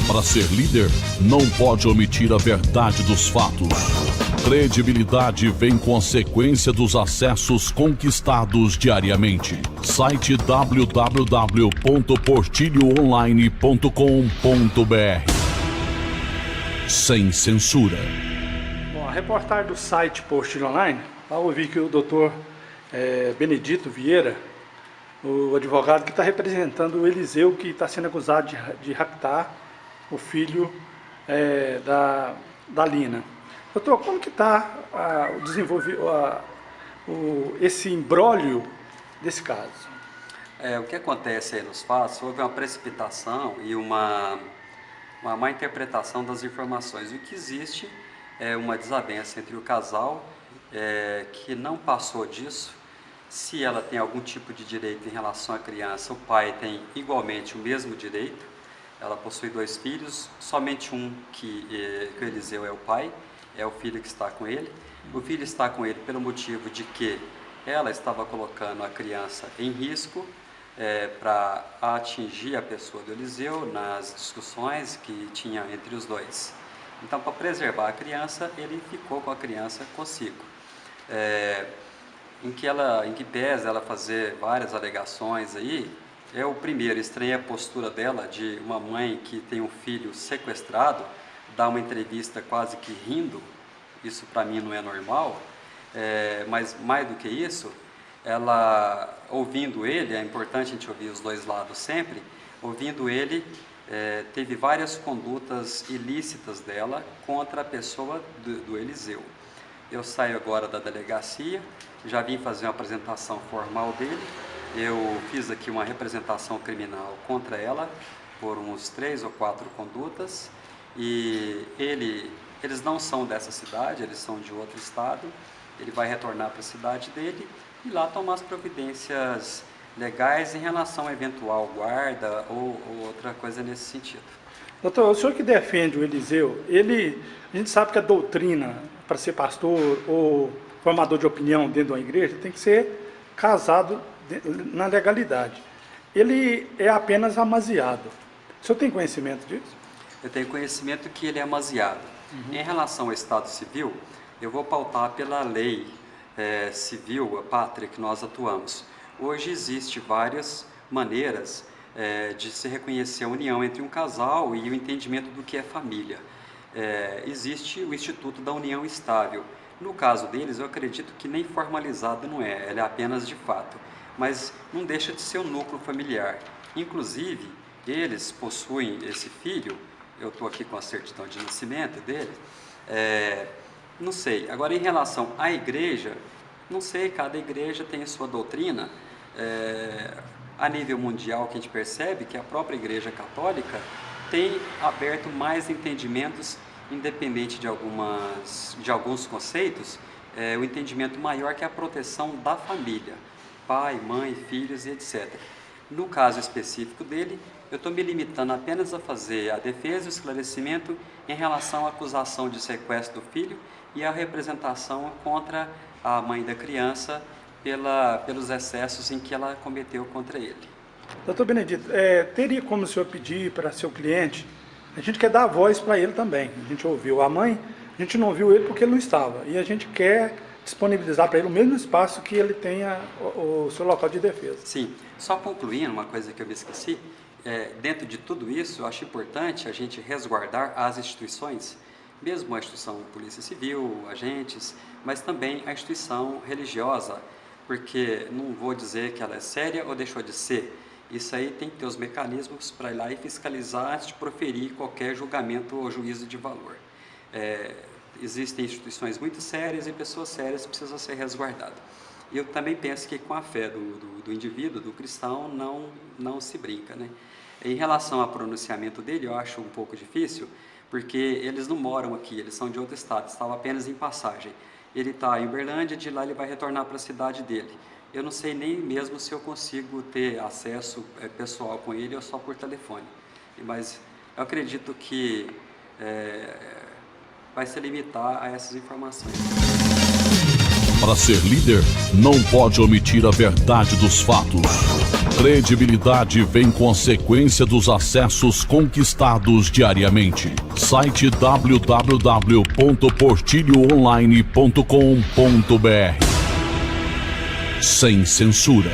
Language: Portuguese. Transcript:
Para ser líder, não pode omitir a verdade dos fatos. Credibilidade vem com a sequência dos acessos conquistados diariamente. Site www.portilhoonline.com.br. Sem censura. Bom, a reportagem do site Portilho Online, lá eu ouvi que o doutor Benedito Vieira, o advogado que está representando o Eliseu, que está sendo acusado de raptar o filho da Lina. Doutor, como que está esse imbróglio desse caso? O que acontece aí nos fatos, houve uma precipitação e uma má interpretação das informações. O que existe é uma desavença entre o casal, que não passou disso. Se ela tem algum tipo de direito em relação à criança, o pai tem igualmente o mesmo direito. Ela possui 2 filhos, somente um que o Eliseu é o pai, é o filho que está com ele. O filho está com ele pelo motivo de que ela estava colocando a criança em risco para atingir a pessoa do Eliseu nas discussões que tinha entre os dois. Então, para preservar a criança, ele ficou com a criança consigo. Em que pese ela fazer várias alegações aí, o primeiro, estranha a postura dela de uma mãe que tem um filho sequestrado, dar uma entrevista quase que rindo. Isso para mim não é normal, mas mais do que isso, ela, ouvindo ele, é importante a gente ouvir os dois lados sempre, ouvindo ele, teve várias condutas ilícitas dela contra a pessoa do Eliseu. Eu saio agora da delegacia, já vim fazer uma apresentação formal dele, eu fiz aqui uma representação criminal contra ela por uns 3 ou 4 condutas, e eles não são dessa cidade, eles são de outro estado. Ele vai retornar para a cidade dele e lá tomar as providências legais em relação a eventual guarda ou outra coisa nesse sentido. Doutor, o senhor que defende o Eliseu, a gente sabe que a doutrina para ser pastor ou formador de opinião dentro de uma igreja tem que ser casado na legalidade. Ele é apenas amaziado. O senhor tem conhecimento disso? Eu tenho conhecimento que ele é amaziado. Em relação ao Estado Civil, eu vou pautar pela lei civil, a pátria que nós atuamos. Hoje existe várias maneiras de se reconhecer a união entre um casal e o entendimento do que é família. Existe o Instituto da União Estável. No caso deles, eu acredito que nem formalizado não é, ele é apenas de fato, mas não deixa de ser um núcleo familiar. Inclusive, eles possuem esse filho, eu estou aqui com a certidão de nascimento dele, não sei. Agora, em relação à igreja, não sei, cada igreja tem a sua doutrina. A nível mundial, que a gente percebe que a própria Igreja Católica tem aberto mais entendimentos, independente de alguns conceitos, o entendimento maior que é a proteção da família, pai, mãe, filhos e etc. No caso específico dele, eu estou me limitando apenas a fazer a defesa e o esclarecimento em relação à acusação de sequestro do filho e a representação contra a mãe da criança pelos excessos em que ela cometeu contra ele. Doutor Benedito, teria como o senhor pedir para seu cliente, a gente quer dar voz para ele também, a gente ouviu a mãe, a gente não ouviu ele porque ele não estava, e a gente quer disponibilizar para ele o mesmo espaço que ele tenha o seu local de defesa. Sim, só concluindo uma coisa que eu me esqueci, dentro de tudo isso, eu acho importante a gente resguardar as instituições, mesmo a instituição Polícia Civil, agentes, mas também a instituição religiosa, porque não vou dizer que ela é séria ou deixou de ser. Isso aí tem que ter os mecanismos para ir lá e fiscalizar antes de proferir qualquer julgamento ou juízo de valor. Existem instituições muito sérias e pessoas sérias que precisam ser resguardadas. E eu também penso que com a fé do indivíduo, do cristão, não se brinca, né? Em relação ao pronunciamento dele, eu acho um pouco difícil, porque eles não moram aqui, eles são de outro estado, estavam apenas em passagem. Ele está em Uberlândia, de lá ele vai retornar para a cidade dele. Eu não sei nem mesmo se eu consigo ter acesso pessoal com ele ou só por telefone. Mas eu acredito que vai se limitar a essas informações. Para ser líder, não pode omitir a verdade dos fatos. Credibilidade vem com a sequência dos acessos conquistados diariamente. Site www.portilhoonline.com.br. Sem censura.